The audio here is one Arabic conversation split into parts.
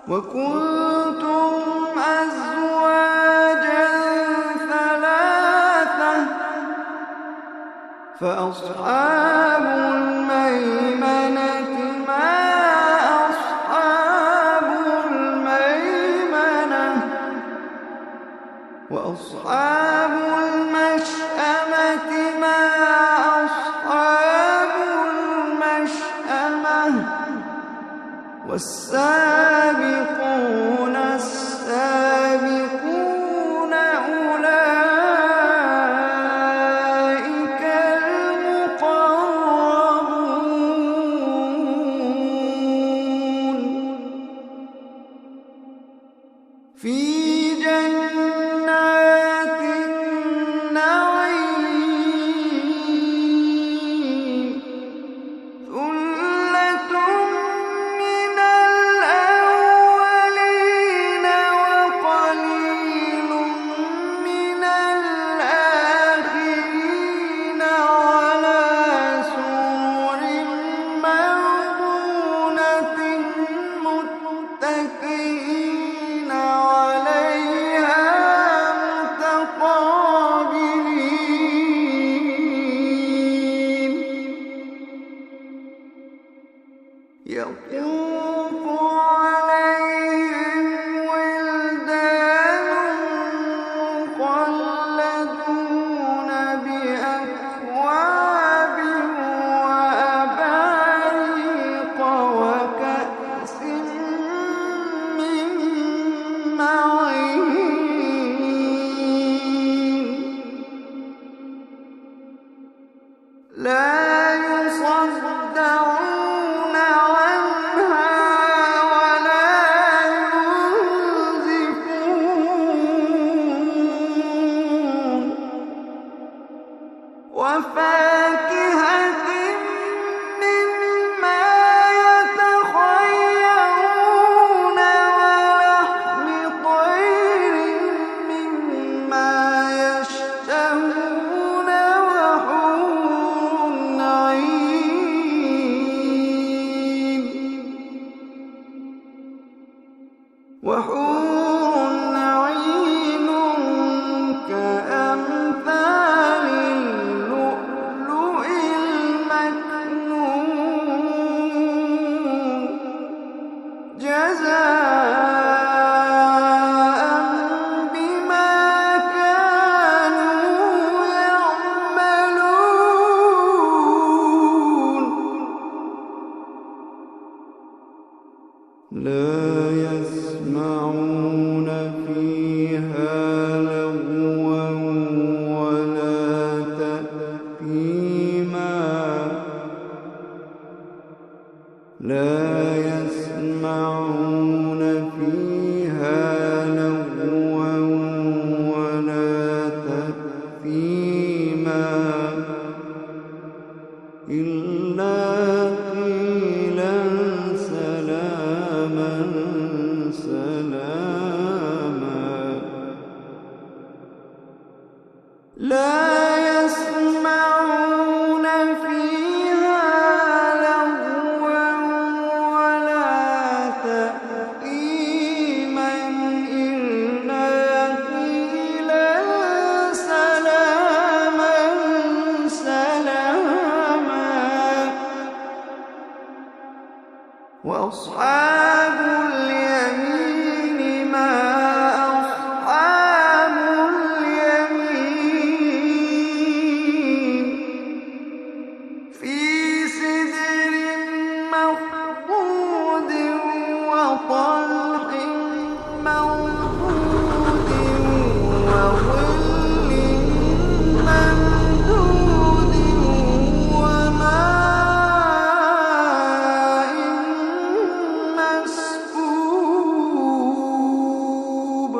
وكنتم أزواجا ثلاثة فأصحاب الميمنة ما أصحاب الميمنة وأصحاب المشأمة ما أصحاب المشأمة والسابقون السابقون أولئك المقربون في جنات النعيم ثلة من الأولين وقليل من الآخرين على سرر موضونة متكئين عليها متقابلين يطوف عليهم ولدان مخلدون بأكواب وأباريق وكأس من معين لا يصدعون عنها ولا ينزفون وفاكهة مما يتخيرون ولحم طير مما يشتهون وحور عين كأمثال اللؤلؤ المكنون جزاء بما كانوا يعملون لا يسمعون فيها لغوا ولا تأثيما لا يسمعون فيها لغوا ولا تأثيما إلا قيلا سلاما سلاما لا يسمعون فيها لغوا ولا تأثيما إلا قيلا سلاما سلاما وأصحاب اليمين ما أصحاب اليمين في سدر مخضود وطلح منضود وظل ممدود وماء مسكوب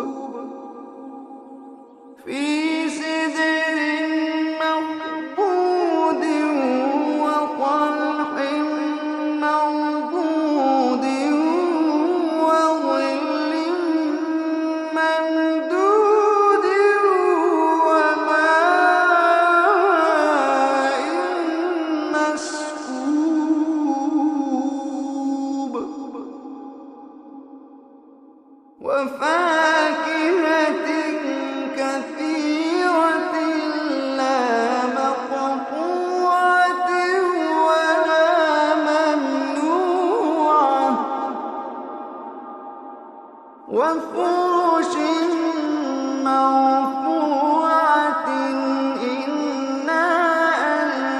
في سدر مخضود وطلح منضود وظل ممدود وماء مسكوب. وفرش مرفوعة إنا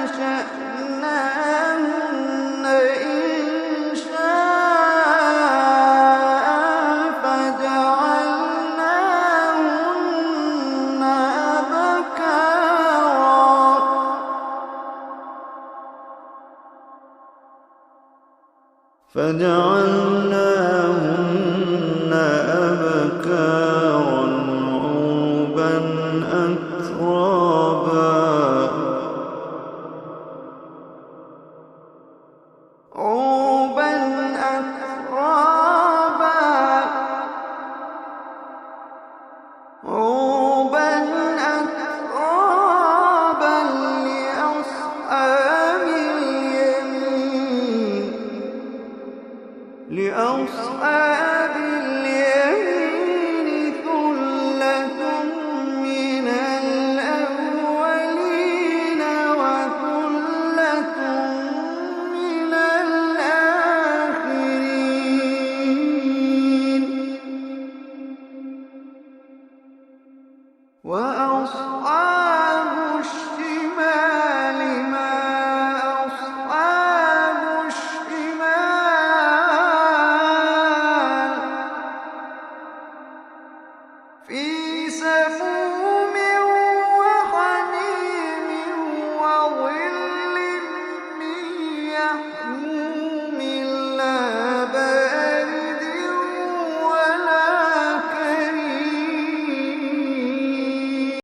أنشأناهن إنشاء فجعلناهن أبكارا عربا أترابا لأصحاب